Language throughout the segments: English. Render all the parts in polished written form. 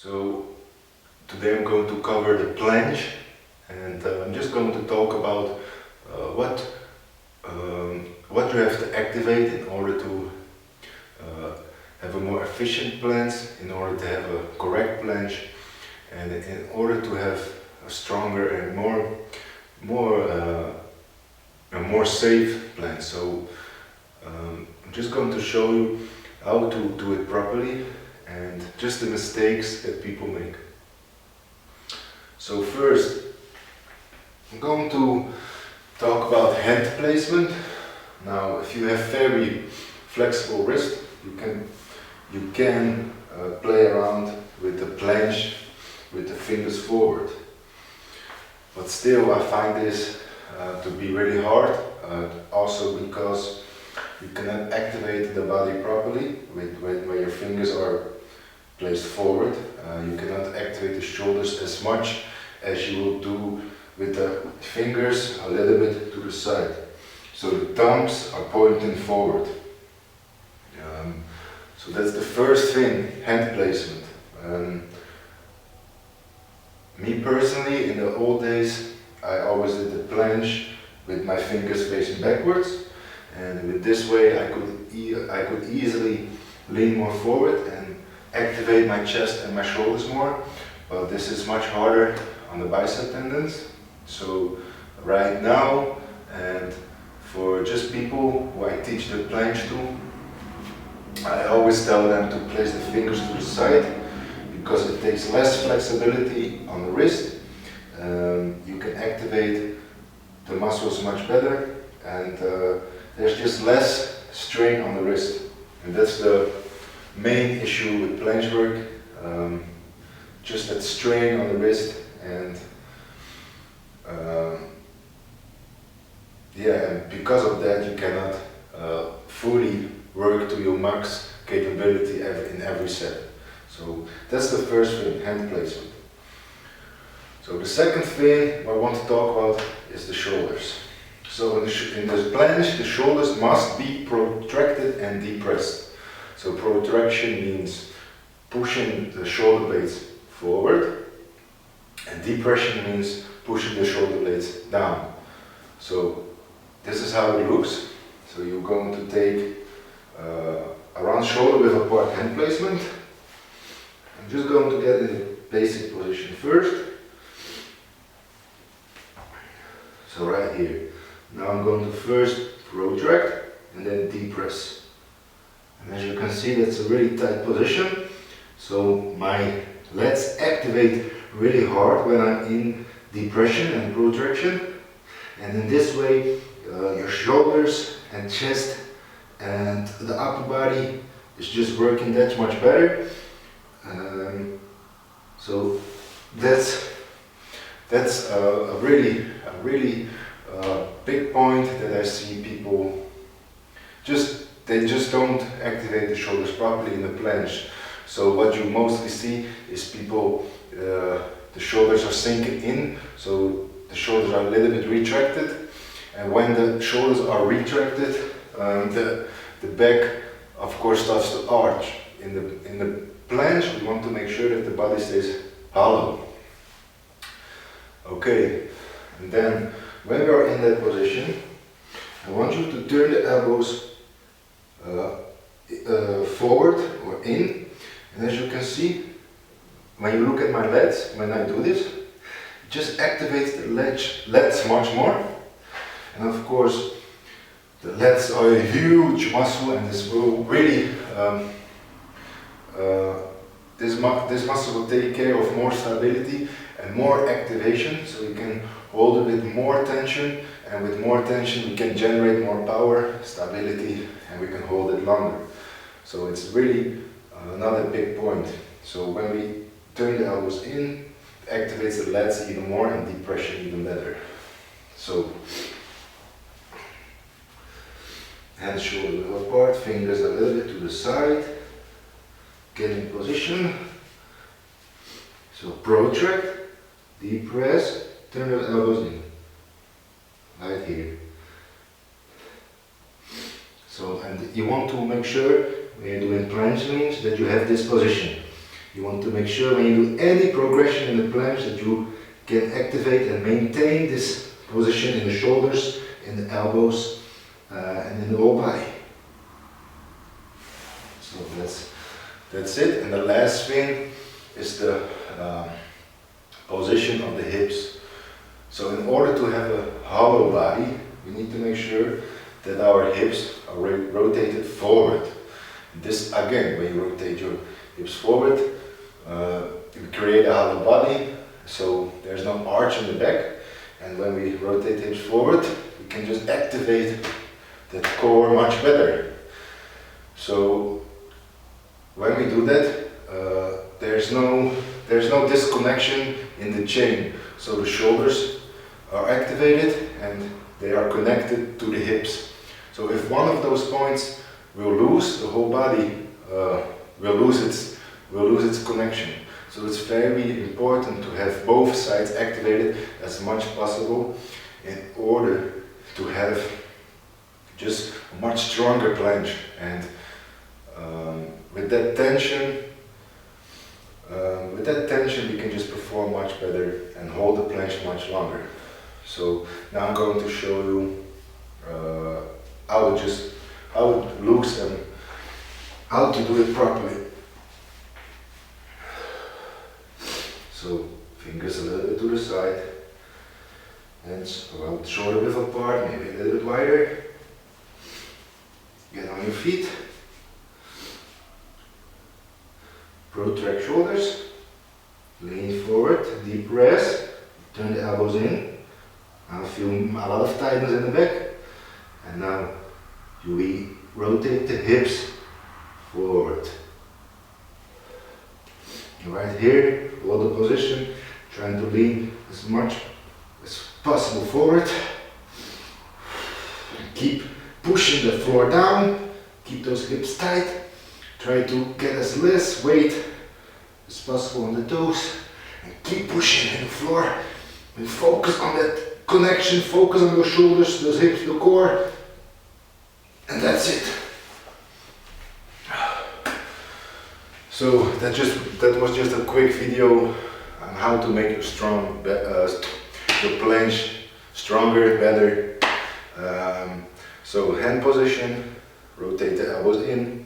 So today I'm going to cover the planche, and I'm just going to talk about what you have to activate in order to have a more efficient planche, in order to have a correct planche, and in order to have a stronger and more safe planche. So I'm just going to show you how to do it properly and just the mistakes that people make. So first, I'm going to talk about hand placement. Now, if you have very flexible wrist, you can play around with the planche with the fingers forward. But still, I find this to be really hard, also because you cannot activate the body properly when your fingers are placed forward. You cannot activate the shoulders as much as you will do with the fingers a little bit to the side. So the thumbs are pointing forward. So that's the first thing, hand placement. Me personally, in the old days, I always did the planche with my fingers facing backwards, and with this way I could easily lean more forward and activate my chest and my shoulders more. But this is much harder on the bicep tendons. So right now, and for just people who I teach the planche to, I always tell them to place the fingers to the side, because it takes less flexibility on the wrist. You can activate the muscles much better, and there's just less strain on the wrist. And that's the main issue with planche work, just that strain on the wrist, and and because of that you cannot fully work to your max capability in every set. So that's the first thing, hand placement. So the second thing I want to talk about is the shoulders. So in the planche, the shoulders must be protracted and depressed. So protraction means pushing the shoulder blades forward, and depression means pushing the shoulder blades down. So this is how it looks. So you're going to take a round shoulder with apart hand placement. I'm just going to get in the basic position first. So right here. Now I'm going to first protract and then depress. And as you can see, that's a really tight position. So my lats activate really hard when I'm in depression and protraction. And in this way, your shoulders and chest and the upper body is just working that much better. So that's a really big point that I see people they just don't activate the shoulders properly in the planche. So what you mostly see is people, the shoulders are sinking in, so the shoulders are a little bit retracted, and when the shoulders are retracted, the back of course starts to arch. In the planche, we want to make sure that the body stays hollow. Okay, and then when we are in that position, I want you to turn the elbows forward or in, and as you can see, when you look at my lats, when I do this, it just activates the lats much more. And of course, the lats are a huge muscle, and this will really this muscle will take care of more stability and more activation, so we can hold it with more tension, and with more tension we can generate more power, stability, and we can hold it longer. So it's really another big point. So when we turn the elbows in, it activates the lats even more and depression even better. So hands shoulder width apart, fingers a little bit to the side, get in position. So protract, depress, turn the elbows in, right here. So, and you want to make sure when you're doing planche leans that you have this position. You want to make sure when you do any progression in the planche that you can activate and maintain this position in the shoulders, in the elbows, and in the whole body. So that's it. And the last thing is the position of the hips. So in order to have a hollow body, we need to make sure that our hips are rotated forward. This again, when you rotate your hips forward, you create a hollow body, so there's no arch in the back. And when we rotate hips forward, we can just activate that core much better. So when we do that, there's no disconnection in the chain. So the shoulders are activated and they are connected to the hips. So if one of those points will lose, the whole body will lose its connection. So it's very important to have both sides activated as much as possible in order to have just a much stronger planche. And with that tension, we can just perform much better and hold the planche much longer. So now I'm going to show you how it looks and how to do it properly. So fingers a little bit to the side, hands about shoulder width apart, maybe a little bit wider. Get on your feet. Protract shoulders, lean forward, deep press, turn the elbows in. I feel a lot of tightness in the back. And now we rotate the hips forward. Right here, hold the position, trying to lean as much as possible forward. Keep pushing the floor down, keep those hips tight. Try to get as less weight as possible on the toes and keep pushing in the floor. And focus on that connection, focus on those shoulders, those hips, the core, and that's it. So that was just a quick video on how to make your planche stronger, better. So hand position, rotate the elbows in,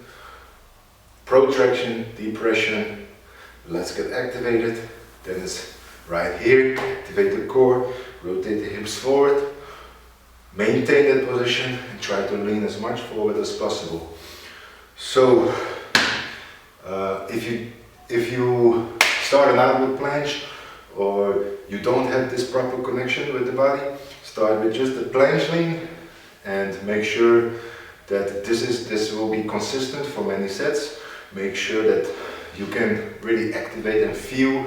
protraction, depression. Let's get activated. Then it's right here, activate the core, rotate the hips forward, maintain that position and try to lean as much forward as possible. So if you started out with planche or you don't have this proper connection with the body, start with just the planche lean and make sure that this will be consistent for many sets. Make sure that you can really activate and feel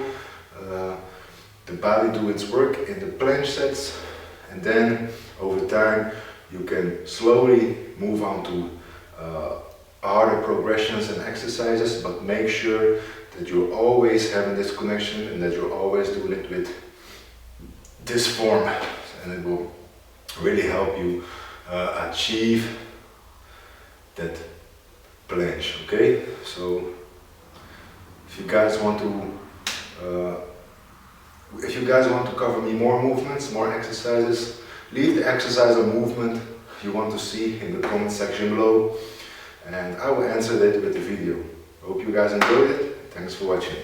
the body do its work in the planche sets, and then over time you can slowly move on to harder progressions and exercises, but make sure that you're always having this connection and that you're always doing it with this form, and it will really help you achieve that planche. Okay, so if you guys want to cover me more movements, more exercises, leave the exercise or movement you want to see in the comment section below, and I will answer that with the video. Hope you guys enjoyed it. Thanks for watching.